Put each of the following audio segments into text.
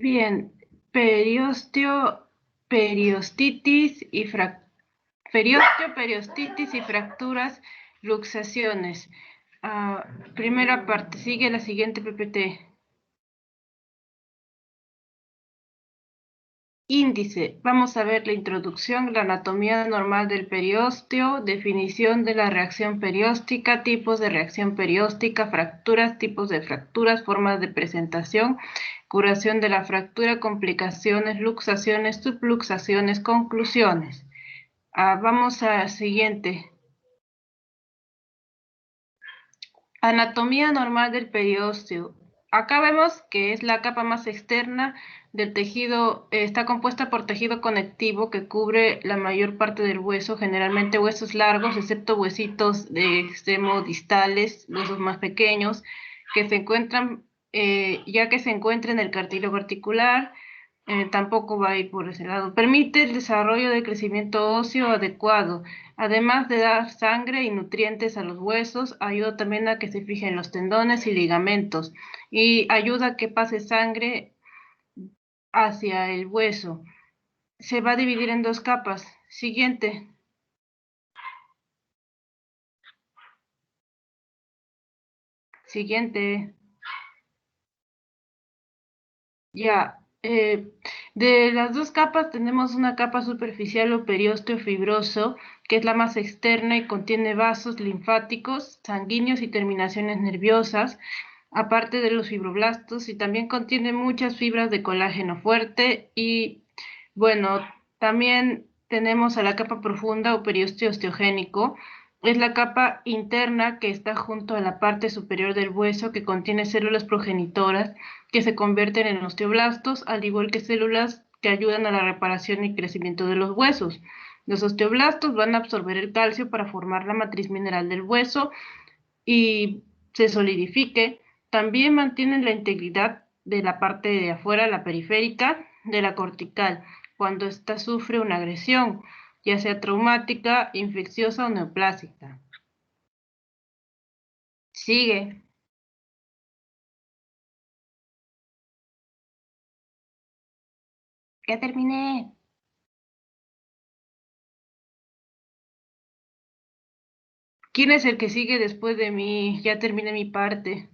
Bien, periostitis y periostitis y fracturas, luxaciones. Primera parte, sigue la siguiente PPT. Índice. Vamos a ver la introducción, la anatomía normal del periósteo, definición de la reacción perióstica, tipos de reacción perióstica, fracturas, tipos de fracturas, formas de presentación, curación de la fractura, complicaciones, luxaciones, subluxaciones, conclusiones. Vamos al siguiente. Anatomía normal del periósteo. Acá vemos que es la capa más externa del tejido, está compuesta por tejido conectivo que cubre la mayor parte del hueso, generalmente huesos largos, excepto huesitos de extremo distales, huesos más pequeños, que se encuentran, ya que se encuentra en el cartílago articular, tampoco va a ir por ese lado. Permite el desarrollo de crecimiento óseo adecuado. Además de dar sangre y nutrientes a los huesos, ayuda también a que se fijen los tendones y ligamentos y ayuda a que pase sangre hacia el hueso. Se va a dividir en dos capas. Siguiente. Siguiente. Ya. De las dos capas tenemos una capa superficial o periósteo fibroso, que es la más externa y contiene vasos linfáticos, sanguíneos y terminaciones nerviosas, aparte de los fibroblastos, y también contiene muchas fibras de colágeno fuerte. Y bueno, también tenemos a la capa profunda o periósteo osteogénico. Es la capa interna que está junto a la parte superior del hueso, que contiene células progenitoras que se convierten en osteoblastos, al igual que células que ayudan a la reparación y crecimiento de los huesos. Los osteoblastos van a absorber el calcio para formar la matriz mineral del hueso y se solidifique. También mantienen la integridad de la parte de afuera, la periférica, de la cortical, cuando ésta sufre una agresión, ya sea traumática, infecciosa o neoplásica. Sigue. Ya terminé. ¿Quién es el que sigue después de mí? Ya terminé mi parte.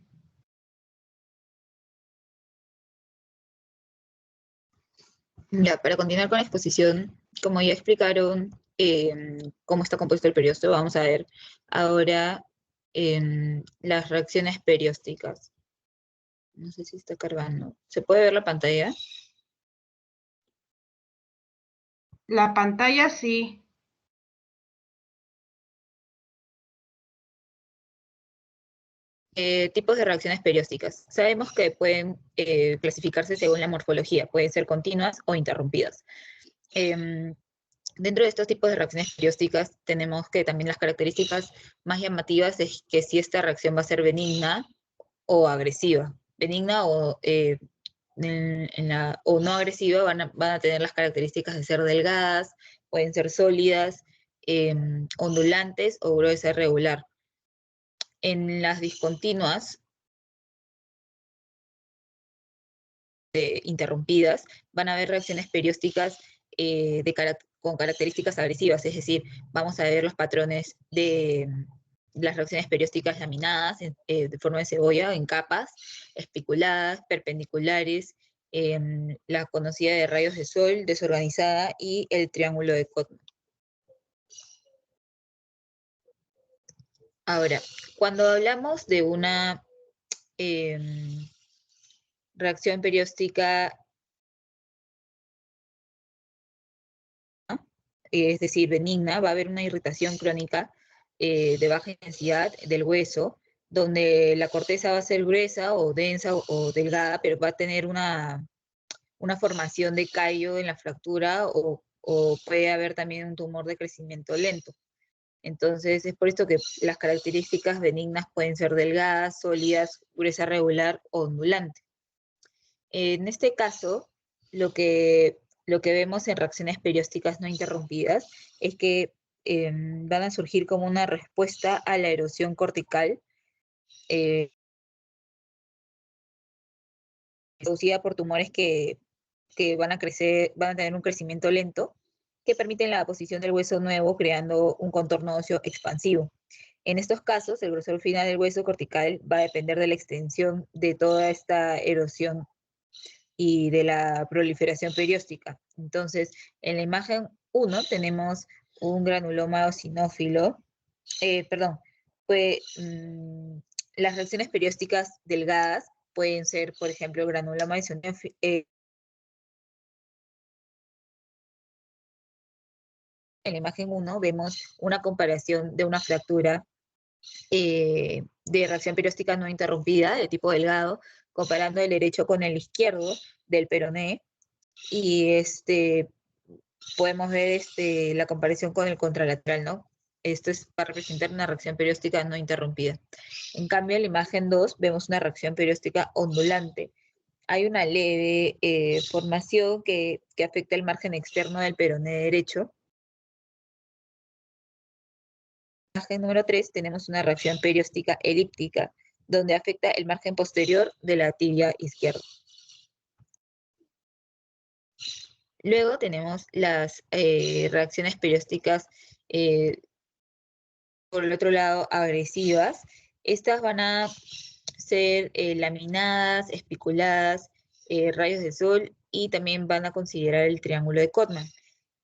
Ya, para continuar con la exposición, como ya explicaron cómo está compuesto el periósteo, vamos a ver ahora las reacciones periósticas. No sé si está cargando. ¿Se puede ver la pantalla? La pantalla sí. Tipos de reacciones periósticas. Sabemos que pueden clasificarse según la morfología, pueden ser continuas o interrumpidas. Dentro de estos tipos de reacciones periósticas tenemos que también las características más llamativas es que si esta reacción va a ser benigna o agresiva. Benigna o no agresiva van a tener las características de ser delgadas, pueden ser sólidas, ondulantes o gruesa regular. En las discontinuas interrumpidas van a haber reacciones periósticas con características agresivas, es decir, vamos a ver los patrones de las reacciones periósticas laminadas de forma de cebolla, en capas, espiculadas, perpendiculares, la conocida de rayos de sol, desorganizada, y el triángulo de Cotton. Ahora, cuando hablamos de una reacción perióstica, es decir, benigna, va a haber una irritación crónica de baja intensidad del hueso, donde la corteza va a ser gruesa o densa o delgada, pero va a tener una formación de callo en la fractura o puede haber también un tumor de crecimiento lento. Entonces, es por esto que las características benignas pueden ser delgadas, sólidas, gruesa regular o ondulante. En este caso, lo que vemos en reacciones periósticas no interrumpidas es que van a surgir como una respuesta a la erosión cortical, producida por tumores que van a crecer, van a tener un crecimiento lento, que permiten la posición del hueso nuevo, creando un contorno óseo expansivo. En estos casos, el grosor final del hueso cortical va a depender de la extensión de toda esta erosión y de la proliferación perióstica. Entonces, en la imagen 1 tenemos un granuloma eosinófilo, perdón, pues, las reacciones periósticas delgadas pueden ser, por ejemplo, granuloma eosinófilo. En la imagen 1 vemos una comparación de una fractura de reacción perióstica no interrumpida, de tipo delgado, comparando el derecho con el izquierdo del peroné, y podemos ver la comparación con el contralateral, ¿no? Esto es para representar una reacción perióstica no interrumpida. En cambio, en la imagen 2 vemos una reacción perióstica ondulante. Hay una leve formación que afecta el margen externo del peroné derecho. En la imagen número 3 tenemos una reacción perióstica elíptica, donde afecta el margen posterior de la tibia izquierda. Luego tenemos las reacciones periósticas, por el otro lado, agresivas. Estas van a ser laminadas, espiculadas, rayos de sol, y también van a considerar el triángulo de Codman.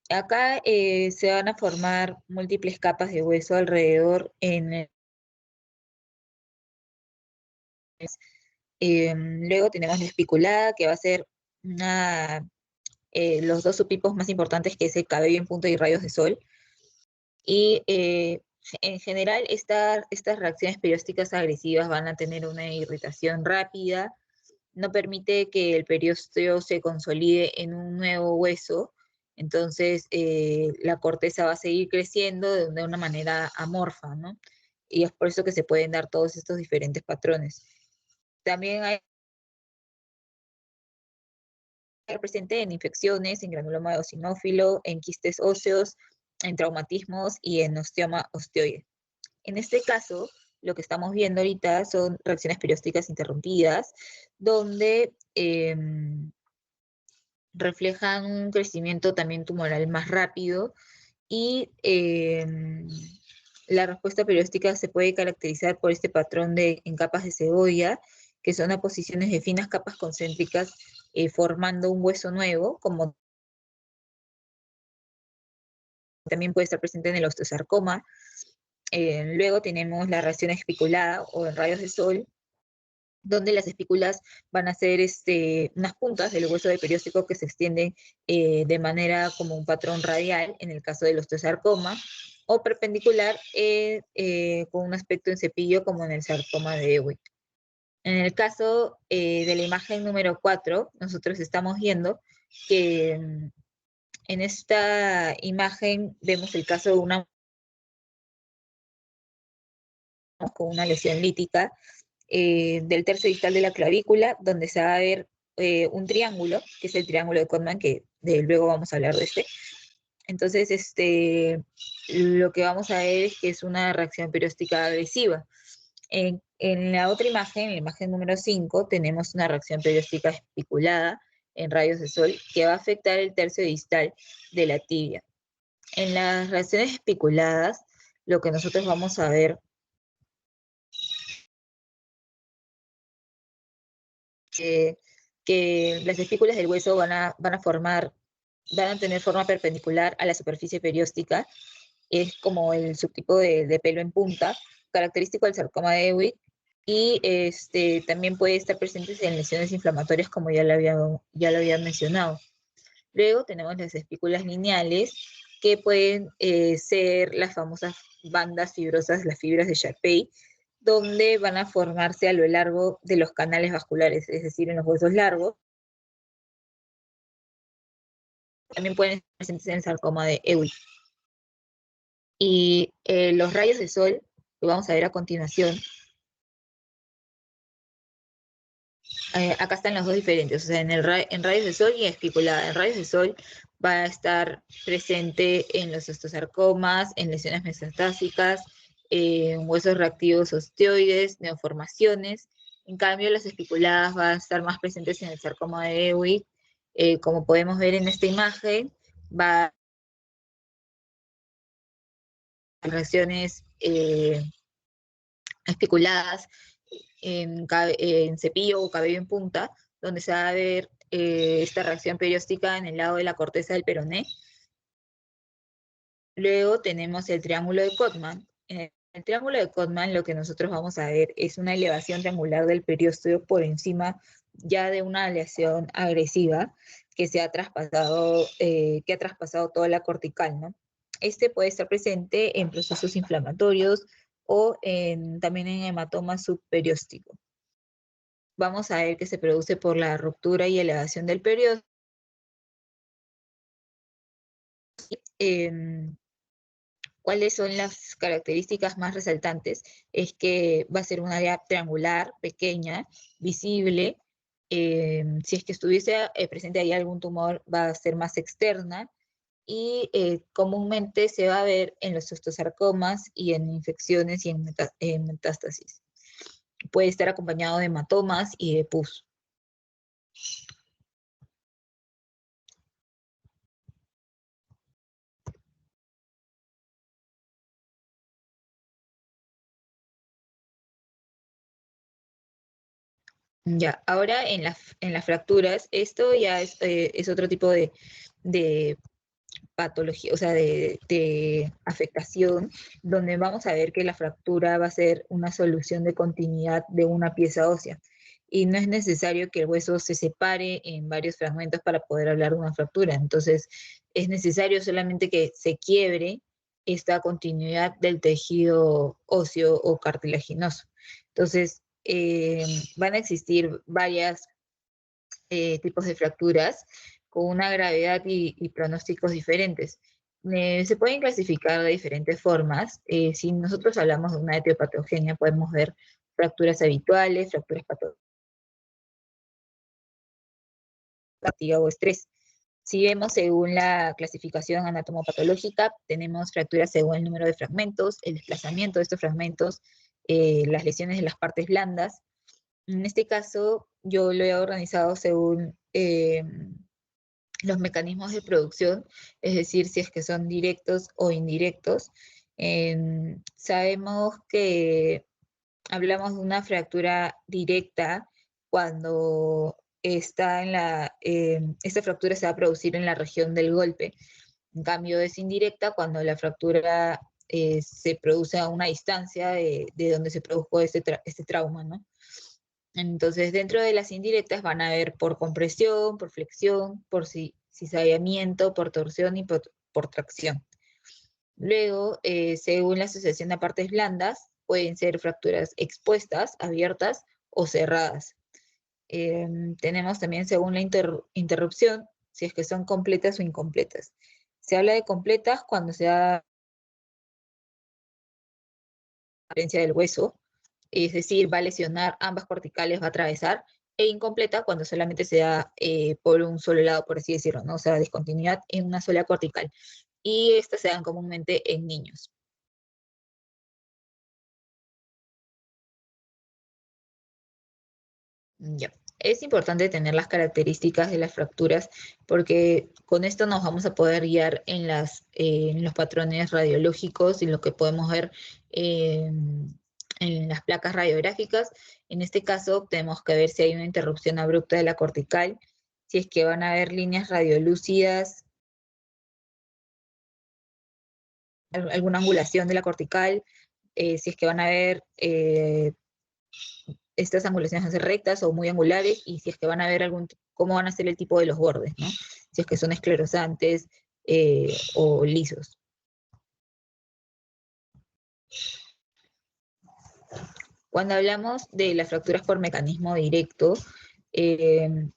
Acá se van a formar múltiples capas de hueso alrededor luego tenemos la espiculada, que va a ser los dos subtipos más importantes, que es el cabello en punta y rayos de sol. Y en general estas reacciones periósticas agresivas van a tener una irritación rápida, no permite que el periósteo se consolide en un nuevo hueso, entonces la corteza va a seguir creciendo de una manera amorfa, ¿no? Y es por eso que se pueden dar todos estos diferentes patrones. También hay presente en infecciones, en granuloma eosinófilo, en quistes óseos, en traumatismos y en osteoma osteoide. En este caso, lo que estamos viendo ahorita son reacciones periósticas interrumpidas, donde reflejan un crecimiento también tumoral más rápido, y la respuesta perióstica se puede caracterizar por este patrón en capas de cebolla, que son aposiciones de finas capas concéntricas formando un hueso nuevo, como también puede estar presente en el osteosarcoma. Luego tenemos la reacción especulada o en rayos de sol, donde las espículas van a ser unas puntas del hueso del perióstico que se extienden de manera como un patrón radial en el caso del osteosarcoma, o perpendicular con un aspecto en cepillo como en el sarcoma de Ewing. En el caso de la imagen número 4, nosotros estamos viendo que en esta imagen vemos el caso de una con una lesión lítica del tercio distal de la clavícula, donde se va a ver un triángulo, que es el triángulo de Codman, que luego vamos a hablar de este. Entonces, lo que vamos a ver es que es una reacción perióstica agresiva. En la otra imagen, en la imagen número 5, tenemos una reacción perióstica especulada en rayos de sol, que va a afectar el tercio distal de la tibia. En las reacciones especuladas, lo que nosotros vamos a ver que las espículas del hueso van a tener forma perpendicular a la superficie perióstica. Es como el subtipo de pelo en punta, característico del sarcoma de Ewing, y también puede estar presente en lesiones inflamatorias, como ya lo había mencionado. Luego tenemos las espículas lineales, que pueden ser las famosas bandas fibrosas, las fibras de Sharpey, donde van a formarse a lo largo de los canales vasculares, es decir, en los huesos largos. También pueden estar presentes en el sarcoma de Ewing. Y los rayos de sol, que vamos a ver a continuación, acá están los dos diferentes, o sea, en rayos de sol y especulada. En rayos de sol va a estar presente en los osteosarcomas, en lesiones metastásicas, en huesos reactivos osteoides, neoformaciones, En cambio, las espiculadas van a estar más presentes en el sarcoma de Ewing. Como podemos ver en esta imagen, va a reacciones espiculadas en cepillo o cabello en punta, donde se va a ver esta reacción perióstica en el lado de la corteza del peroné. Luego tenemos el triángulo de Codman. En el triángulo de Codman lo que nosotros vamos a ver es una elevación triangular del periósteo por encima ya de una lesión agresiva que se ha traspasado, que ha traspasado toda la cortical, ¿no? Este puede estar presente en procesos inflamatorios o también en hematoma subperióstico. Vamos a ver que se produce por la ruptura y elevación del periósteo. ¿Cuáles son las características más resaltantes? Es que va a ser un área triangular, pequeña, visible. Si es que estuviese presente ahí algún tumor, va a ser más externa y comúnmente se va a ver en los osteosarcomas y en infecciones y en metástasis. Puede estar acompañado de hematomas y de pus. Ya, ahora en las fracturas, esto ya es otro tipo de patología, o sea, de afectación, donde vamos a ver que la fractura va a ser una solución de continuidad de una pieza ósea. Y no es necesario que el hueso se separe en varios fragmentos para poder hablar de una fractura. Entonces, es necesario solamente que se quiebre esta continuidad del tejido óseo o cartilaginoso. Entonces, van a existir varios tipos de fracturas con una gravedad y pronósticos diferentes. Se pueden clasificar de diferentes formas. Si nosotros hablamos de una etiopatogenia, podemos ver fracturas habituales, fracturas patológicas, fatiga o estrés. Si vemos según la clasificación anatomopatológica, tenemos fracturas según el número de fragmentos, el desplazamiento de estos fragmentos, las lesiones de las partes blandas. En este caso, yo lo he organizado según los mecanismos de producción, es decir, si es que son directos o indirectos. Sabemos que hablamos de una fractura directa cuando esta fractura se va a producir en la región del golpe. En cambio, es indirecta cuando la fractura se produce a una distancia de donde se produjo este trauma, ¿no? Entonces, dentro de las indirectas van a haber por compresión, por flexión, por cizallamiento, por torsión y por tracción. Luego, según la asociación de partes blandas, pueden ser fracturas expuestas, abiertas o cerradas. Tenemos también según la interrupción, si es que son completas o incompletas. Se habla de completas cuando se da carencia del hueso, es decir, va a lesionar ambas corticales, va a atravesar, e incompleta cuando solamente se da por un solo lado, por así decirlo, ¿no? O sea, discontinuidad en una sola cortical. Y estas se dan comúnmente en niños. Ya. Es importante tener las características de las fracturas porque con esto nos vamos a poder guiar en los patrones radiológicos y lo que podemos ver en las placas radiográficas. En este caso tenemos que ver si hay una interrupción abrupta de la cortical, si es que van a haber líneas radiolúcidas, alguna angulación de la cortical, si es que van a haber estas angulaciones van a ser rectas o muy angulares, y si es que van a ver cómo van a ser el tipo de los bordes, ¿no? Si es que son esclerosantes o lisos. Cuando hablamos de las fracturas por mecanismo directo, lo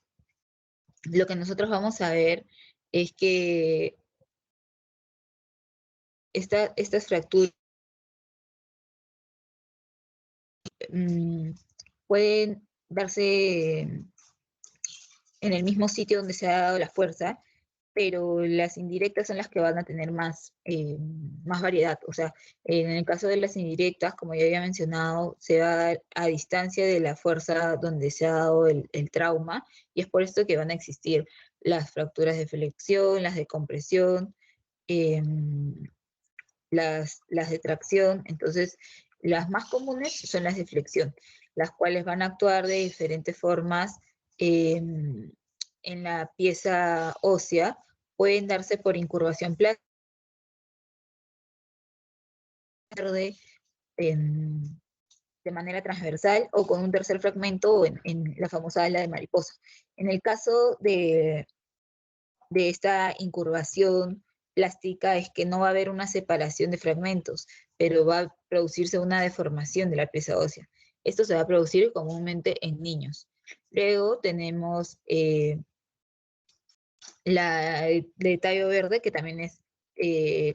que nosotros vamos a ver es que estas fracturas pueden darse en el mismo sitio donde se ha dado la fuerza, pero las indirectas son las que van a tener más variedad. O sea, en el caso de las indirectas, como ya había mencionado, se va a dar a distancia de la fuerza donde se ha dado el trauma, y es por esto que van a existir las fracturas de flexión, las de compresión, em, las de tracción. Entonces, las más comunes son las de flexión, las cuales van a actuar de diferentes formas en la pieza ósea. Pueden darse por incurvación plástica, de manera transversal o con un tercer fragmento o en la famosa ala de mariposa. En el caso de esta incurvación plástica es que no va a haber una separación de fragmentos, pero va a producirse una deformación de la pieza ósea. Esto se va a producir comúnmente en niños. Luego tenemos la de tallo verde, que también es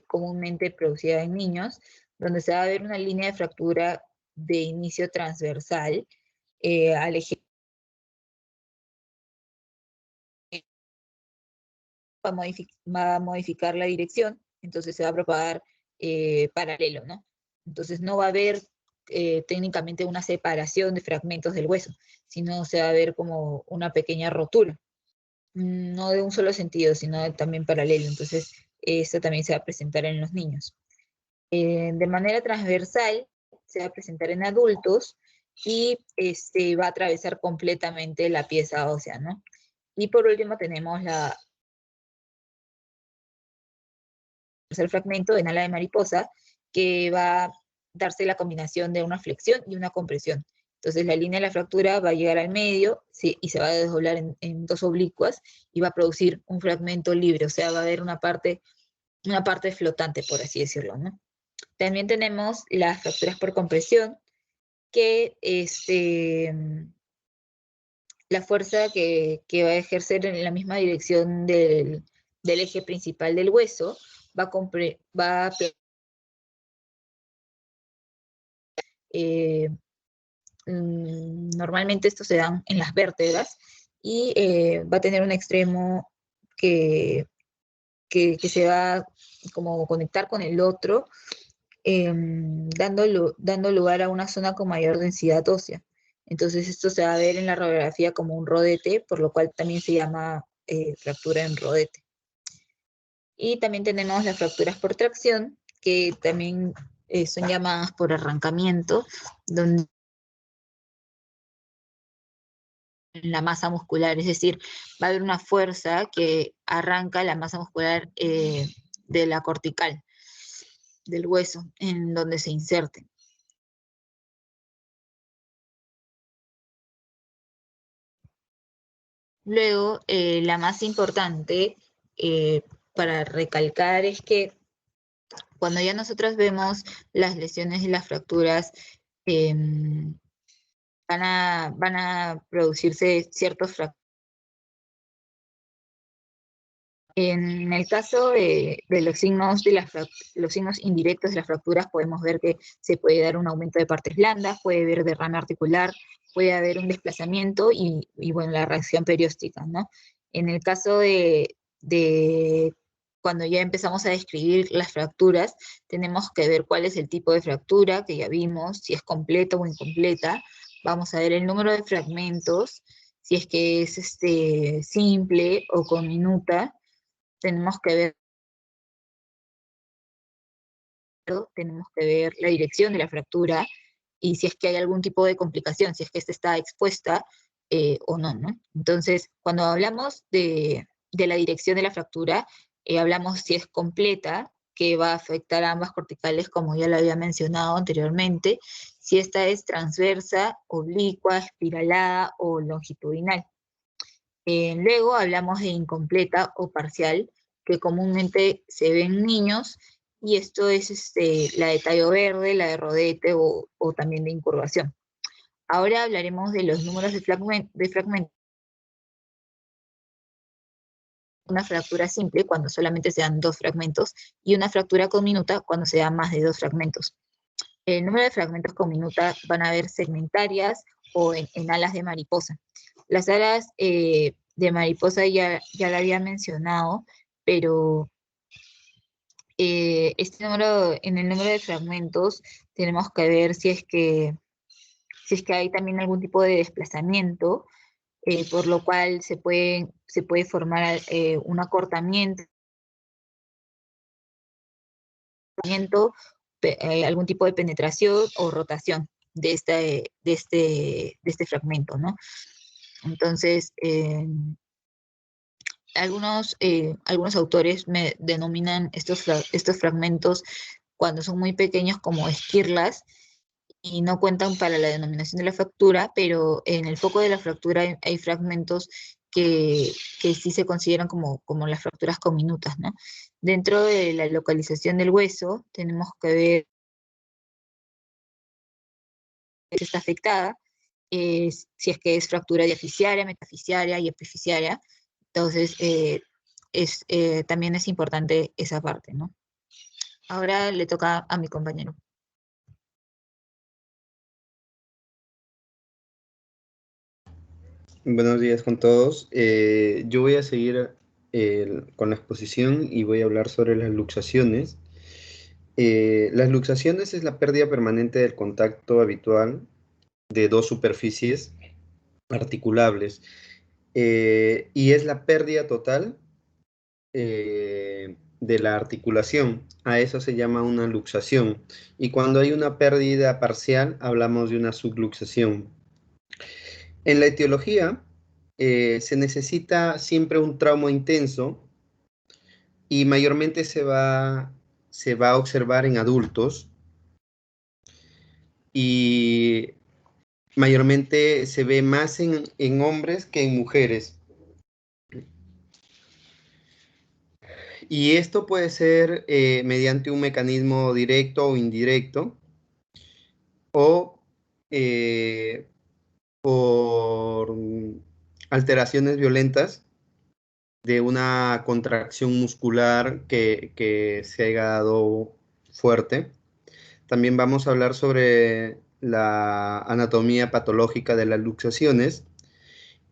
comúnmente producida en niños, donde se va a ver una línea de fractura de inicio transversal al eje. Va a modificar la dirección, entonces se va a propagar paralelo, ¿no? Entonces no va a haber técnicamente una separación de fragmentos del hueso, sino se va a ver como una pequeña rotura, no de un solo sentido, sino también paralelo. Entonces esto también se va a presentar en los niños. De manera transversal se va a presentar en adultos y va a atravesar completamente la pieza ósea, ¿no? Y por último tenemos la tercer fragmento en ala de mariposa, que va a darse la combinación de una flexión y una compresión. Entonces la línea de la fractura va a llegar al medio, sí, y se va a desdoblar en dos oblicuas y va a producir un fragmento libre, o sea, va a haber una parte flotante, por así decirlo, ¿no? También tenemos las fracturas por compresión, que la fuerza que va a ejercer en la misma dirección del eje principal del hueso va a normalmente estos se dan en las vértebras y va a tener un extremo que se va como conectar con el otro, dando lugar a una zona con mayor densidad ósea. Entonces esto se va a ver en la radiografía como un rodete, por lo cual también se llama fractura en rodete. Y también tenemos las fracturas por tracción, que también son llamadas por arrancamiento, donde la masa muscular, es decir, va a haber una fuerza que arranca la masa muscular de la cortical, del hueso, en donde se inserte. Luego, la más importante para recalcar es que cuando ya nosotros vemos las lesiones y las fracturas, van a producirse ciertos fragmentos. En el caso de los signos los signos indirectos de las fracturas, podemos ver que se puede dar un aumento de partes blandas, puede haber derrame articular, puede haber un desplazamiento y bueno, la reacción perióstica, ¿no? En el caso de cuando ya empezamos a describir las fracturas, tenemos que ver cuál es el tipo de fractura, que ya vimos, si es completa o incompleta. Vamos a ver el número de fragmentos, si es que es simple o con minuta. Tenemos que ver la dirección de la fractura y si es que hay algún tipo de complicación, si es que esta está expuesta o no, ¿no? Entonces, cuando hablamos de la dirección de la fractura, hablamos si es completa, que va a afectar a ambas corticales, como ya lo había mencionado anteriormente, si esta es transversa, oblicua, espiralada o longitudinal. Luego hablamos de incompleta o parcial, que comúnmente se ve en niños, y esto es la de tallo verde, la de rodete o también de incurvación. Ahora hablaremos de los números de fragmentos. Una fractura simple cuando solamente se dan 2 fragmentos y una fractura con minuta cuando se dan más de 2 fragmentos. El número de fragmentos con minuta van a ver segmentarias o en alas de mariposa. Las alas de mariposa ya la había mencionado, pero en el número de fragmentos tenemos que ver si es que hay también algún tipo de desplazamiento, por lo cual se puede formar un acortamiento, algún tipo de penetración o rotación de este fragmento, ¿no? Entonces, algunos autores me denominan estos fragmentos cuando son muy pequeños como esquirlas y no cuentan para la denominación de la fractura, pero en el foco de la fractura hay fragmentos que sí se consideran como las fracturas comminutas, ¿no? Dentro de la localización del hueso tenemos que ver si está afectada, si es que es fractura diaficiaria, metaficiaria y epificiaria. Entonces, también es importante esa parte, ¿no? Ahora le toca a mi compañero. Buenos días con todos. Yo voy a seguir con la exposición y voy a hablar sobre las luxaciones. Las luxaciones es la pérdida permanente del contacto habitual de dos superficies articulables y es la pérdida total de la articulación. A eso se llama una luxación. Y cuando hay una pérdida parcial, hablamos de una subluxación. En la etiología, se necesita siempre un trauma intenso y mayormente se va a observar en adultos y mayormente se ve más en hombres que en mujeres. Y esto puede ser mediante un mecanismo directo o indirecto o por alteraciones violentas de una contracción muscular que se haya dado fuerte. También vamos a hablar sobre la anatomía patológica de las luxaciones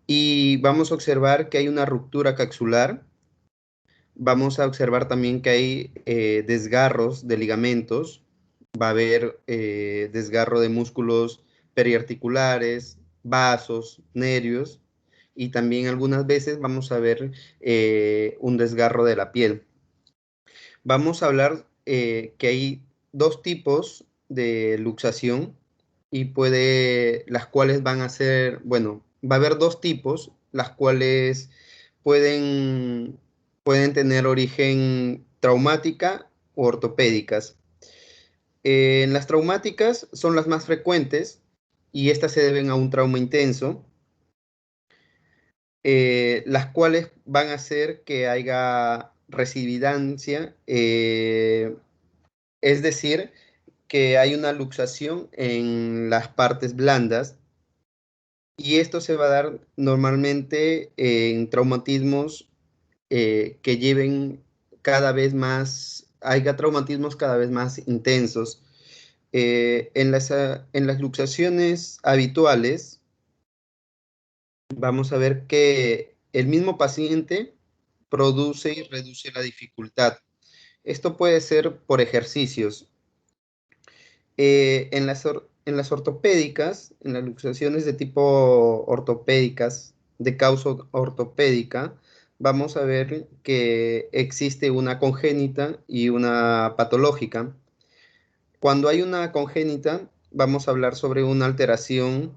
y vamos a observar que hay una ruptura capsular. Vamos a observar también que hay desgarros de ligamentos. Va a haber desgarro de músculos periarticulares, vasos, nervios y también algunas veces vamos a ver un desgarro de la piel. Vamos a hablar que hay dos tipos de luxación y las cuales van a ser, bueno, va a haber dos tipos, las cuales pueden, pueden tener origen traumática o ortopédicas. Las traumáticas son las más frecuentes y estas se deben a un trauma intenso, las cuales van a hacer que haya recidivancia, es decir, que hay una luxación en las partes blandas y esto se va a dar normalmente en traumatismos que lleven cada vez más, haya traumatismos cada vez más intensos. En las luxaciones habituales, vamos a ver que el mismo paciente produce y reduce la dificultad. Esto puede ser por ejercicios. En las ortopédicas, en las luxaciones de tipo ortopédicas, de causa ortopédica, vamos a ver que existe una congénita y una patológica. Cuando hay una congénita, vamos a hablar sobre una alteración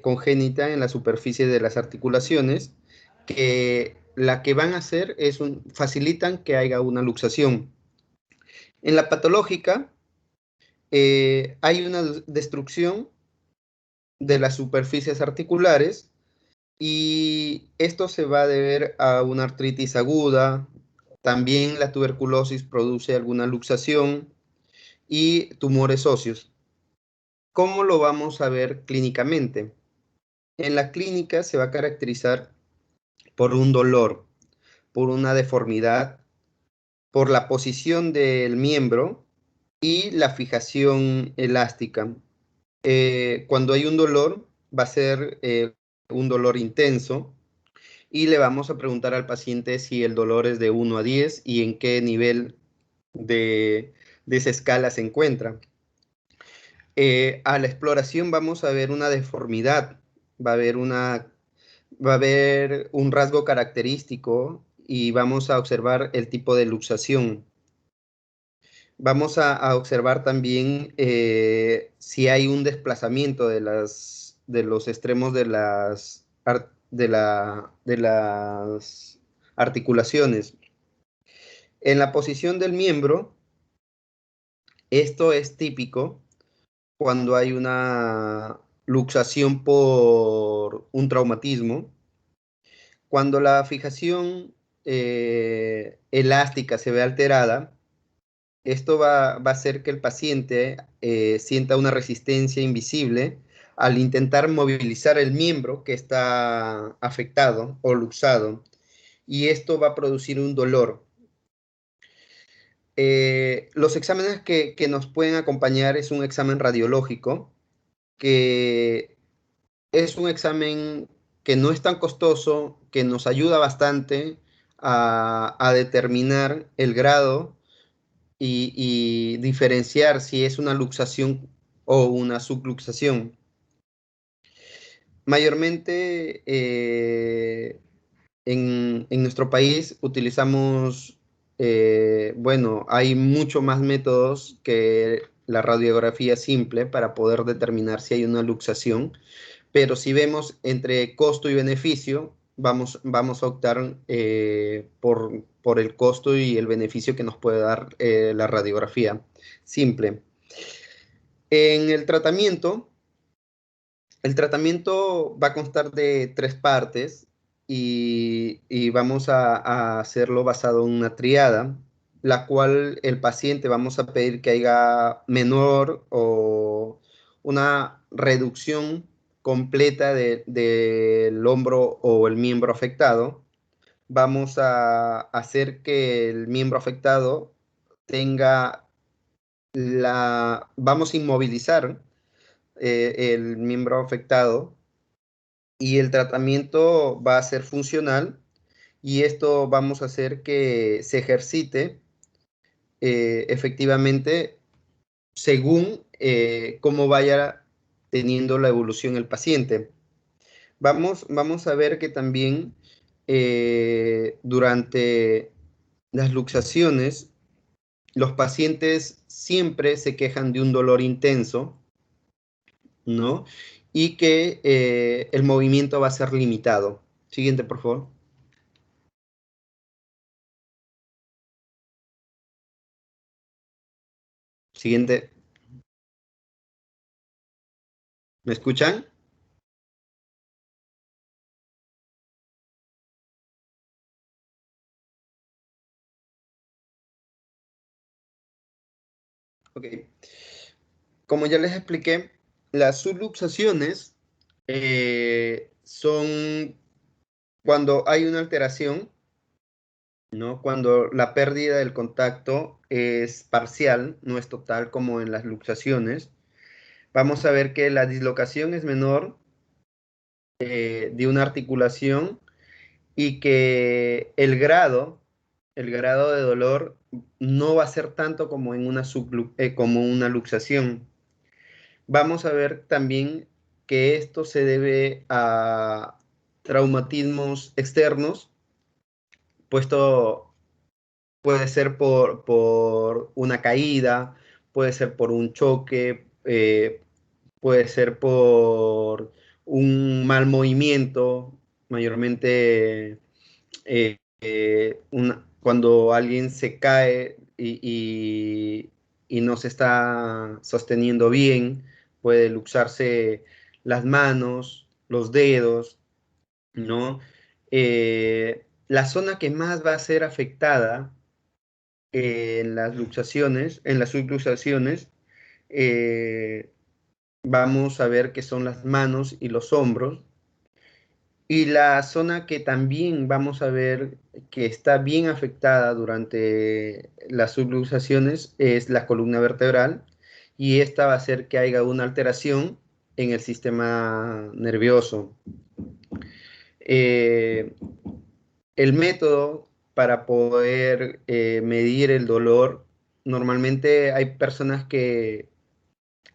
congénita en la superficie de las articulaciones, que la que van a hacer es facilitan que haya una luxación. En la patológica, hay una destrucción de las superficies articulares y esto se va a deber a una artritis aguda. También la tuberculosis produce alguna luxación y tumores óseos. ¿Cómo lo vamos a ver clínicamente? En la clínica se va a caracterizar por un dolor, por una deformidad, por la posición del miembro y la fijación elástica. Cuando hay un dolor, va a ser un dolor intenso y le vamos a preguntar al paciente si el dolor es de 1 a 10 y en qué nivel de esa escala se encuentra. A la exploración vamos a ver una deformidad, va a haber un rasgo característico y vamos a observar el tipo de luxación. Vamos a observar también si hay un desplazamiento de los extremos de las articulaciones. En la posición del miembro, esto es típico cuando hay una luxación por un traumatismo. Cuando la fijación elástica se ve alterada, esto va a hacer que el paciente sienta una resistencia invisible al intentar movilizar el miembro que está afectado o luxado, y esto va a producir un dolor. Los exámenes que nos pueden acompañar es un examen radiológico, que es un examen que no es tan costoso, que nos ayuda bastante a determinar el grado y diferenciar si es una luxación o una subluxación. Mayormente en nuestro país utilizamos, bueno, hay mucho más métodos que la radiografía simple para poder determinar si hay una luxación, pero si vemos entre costo y beneficio, vamos a optar por el costo y el beneficio que nos puede dar la radiografía simple. En el tratamiento va a constar de 3 partes y vamos a hacerlo basado en una triada, la cual el paciente vamos a pedir que haya menor o una reducción completa del hombro o el miembro afectado. Vamos a hacer que el miembro afectado tenga vamos a inmovilizar el miembro afectado, y el tratamiento va a ser funcional, y esto vamos a hacer que se ejercite efectivamente según cómo vaya teniendo la evolución el paciente. Vamos a ver que también durante las luxaciones, los pacientes siempre se quejan de un dolor intenso, ¿no? Y que el movimiento va a ser limitado. Siguiente, por favor. Siguiente. ¿Me escuchan? Ok. Como ya les expliqué, las subluxaciones son cuando hay una alteración, ¿no? Cuando la pérdida del contacto es parcial, no es total como en las luxaciones. Vamos a ver que la dislocación es menor de una articulación, y que el grado de dolor no va a ser tanto como en como una luxación. Vamos a ver también que esto se debe a traumatismos externos, puesto puede ser por una caída, puede ser por un choque, puede ser por un mal movimiento, mayormente cuando alguien se cae y no se está sosteniendo bien, puede luxarse las manos, los dedos, ¿no? La zona que más va a ser afectada en las luxaciones, en las subluxaciones, eh, vamos a ver que son las manos y los hombros. Y la zona que también vamos a ver que está bien afectada durante las subluxaciones es la columna vertebral, y esta va a hacer que haya una alteración en el sistema nervioso. El método para poder medir el dolor, normalmente hay personas que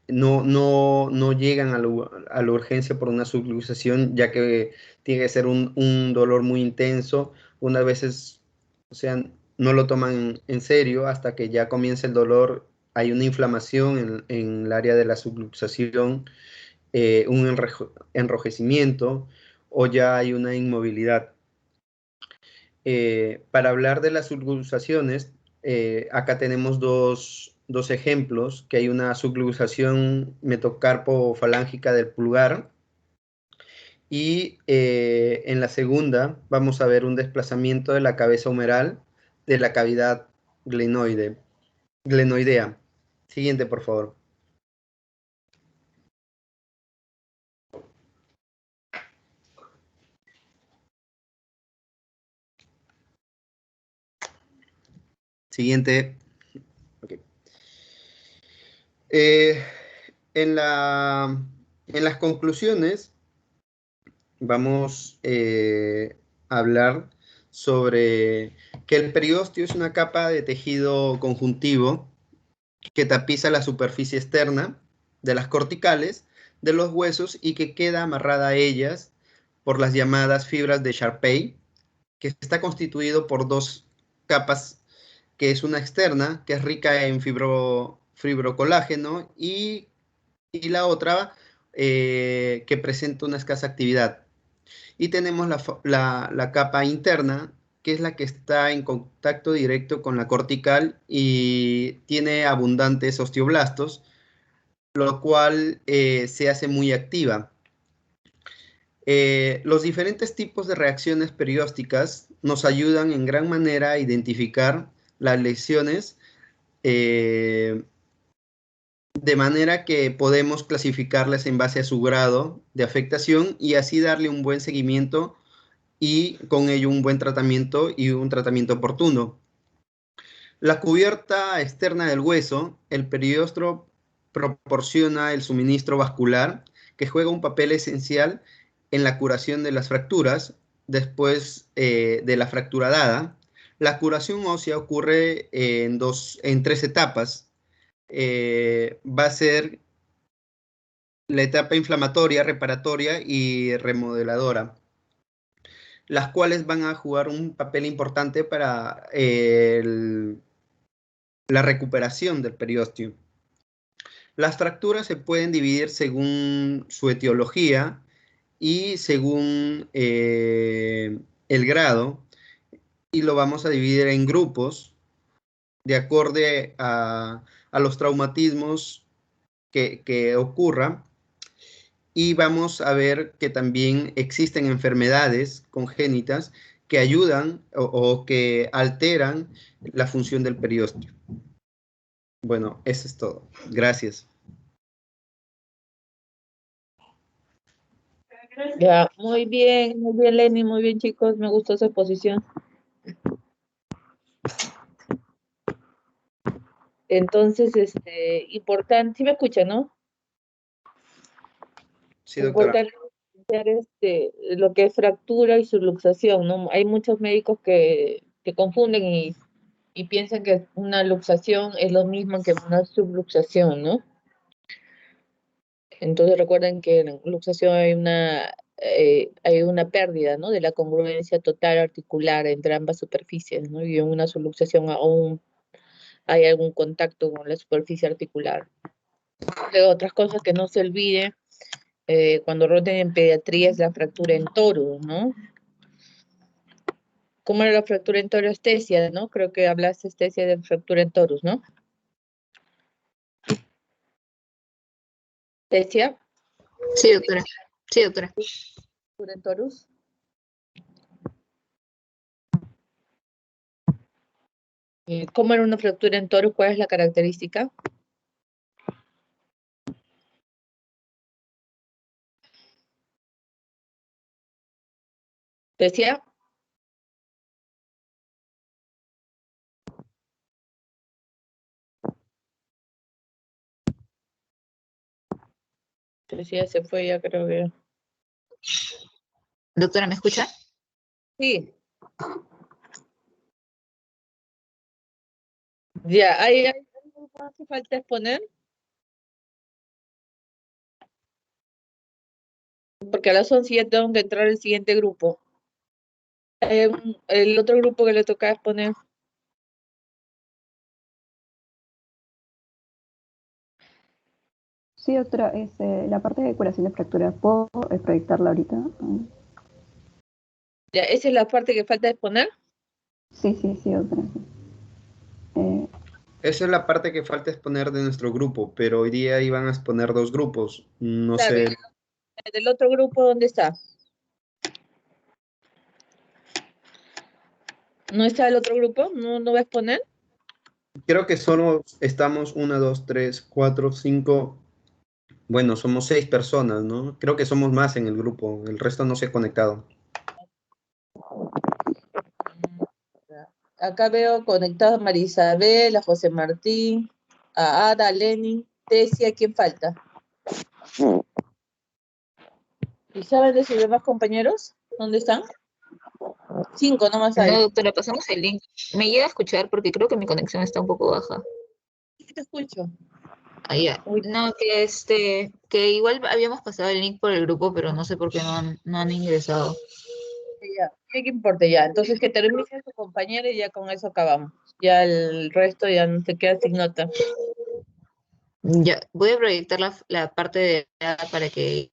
no llegan a la urgencia por una subluxación, ya que tiene que ser un dolor muy intenso. Unas veces, o sea, no lo toman en serio hasta que ya comienza el dolor. Hay una inflamación en el área de la subluxación, un enrojecimiento o ya hay una inmovilidad. Para hablar de las subluxaciones, acá tenemos dos ejemplos, que hay una subluxación metocarpo-falángica del pulgar y en la segunda vamos a ver un desplazamiento de la cabeza humeral de la cavidad glenoidea. Siguiente, por favor. Siguiente. Okay. En las conclusiones vamos a hablar sobre que el periósteo es una capa de tejido conjuntivo que tapiza la superficie externa de las corticales de los huesos y que queda amarrada a ellas por las llamadas fibras de Sharpey, que está constituido por dos capas, que es una externa, que es rica en fibrocolágeno, y la otra que presenta una escasa actividad. Y tenemos la capa interna, que es la que está en contacto directo con la cortical y tiene abundantes osteoblastos, lo cual se hace muy activa. Los diferentes tipos de reacciones periósticas nos ayudan en gran manera a identificar las lesiones de manera que podemos clasificarlas en base a su grado de afectación y así darle un buen seguimiento y con ello un buen tratamiento y un tratamiento oportuno. La cubierta externa del hueso, el periósteo proporciona el suministro vascular que juega un papel esencial en la curación de las fracturas después de la fractura dada. La curación ósea ocurre en tres etapas. Va a ser la etapa inflamatoria, reparatoria y remodeladora, las cuales van a jugar un papel importante para la recuperación del periósteo. Las fracturas se pueden dividir según su etiología y según el grado, y lo vamos a dividir en grupos de acuerdo a los traumatismos que ocurran. Y vamos a ver que también existen enfermedades congénitas que ayudan o que alteran la función del periósteo. Bueno, eso es todo. Gracias. Ya, muy bien, Lenny, muy bien, chicos, me gustó esa exposición. Entonces, importante, sí me escuchan, ¿no? Sí, doctora. Importante lo que es fractura y subluxación, ¿no? Hay muchos médicos que confunden y piensan que una luxación es lo mismo que una subluxación, ¿no? Entonces recuerden que en luxación hay una pérdida, ¿no? De la congruencia total articular entre ambas superficies, ¿no? Y en una subluxación aún hay algún contacto con la superficie articular. De otras cosas que no se olvide, cuando roten en pediatría es la fractura en torus, ¿no? ¿Cómo era la fractura en torus? Estesia, ¿no? Creo que hablaste, Estesia, de fractura en torus, ¿no? Estesia. Sí, doctora. Sí, doctora. Fractura en torus. ¿Cómo era una fractura en torus? ¿Cuál es la característica? Estesia. Estesia se fue ya, creo que. Doctora, ¿me escucha? Sí. Ya, ¿hay algo más que falta exponer? Porque a las 11 ya tengo que entrar al siguiente grupo. El otro grupo que le toca exponer. Sí, doctora, la parte de curación de fracturas, ¿puedo proyectarla ahorita? Ya, esa es la parte que falta exponer. Sí, doctora. Sí. Esa es la parte que falta exponer de nuestro grupo, pero hoy día iban a exponer dos grupos. No Claro, sé. ¿del otro grupo dónde está? ¿No está el otro grupo? ¿No va a exponer? Creo que solo estamos 1, 2, 3, 4, 5. Bueno, somos 6 personas, ¿no? Creo que somos más en el grupo. El resto no se ha conectado. Acá veo conectados a María Isabel, a José Martín, a Ada, a Lenny, Tesia, ¿quién falta? ¿Y saben de sus demás compañeros? ¿Dónde están? 5 nomás hay. No, doctora, pasamos el link. Me llega a escuchar porque creo que mi conexión está un poco baja. Sí, te escucho. Ah, ya. Uy. No, que igual habíamos pasado el link por el grupo, pero no sé por qué no han ingresado. Ya, ¿qué importa ya? Entonces que termine su compañera y ya con eso acabamos. Ya el resto ya no se queda sin nota. Ya, voy a proyectar la parte de para que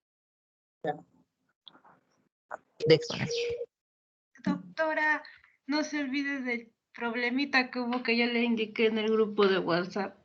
de exponer. Doctora, no se olvide del problemita que hubo que ya le indiqué en el grupo de WhatsApp.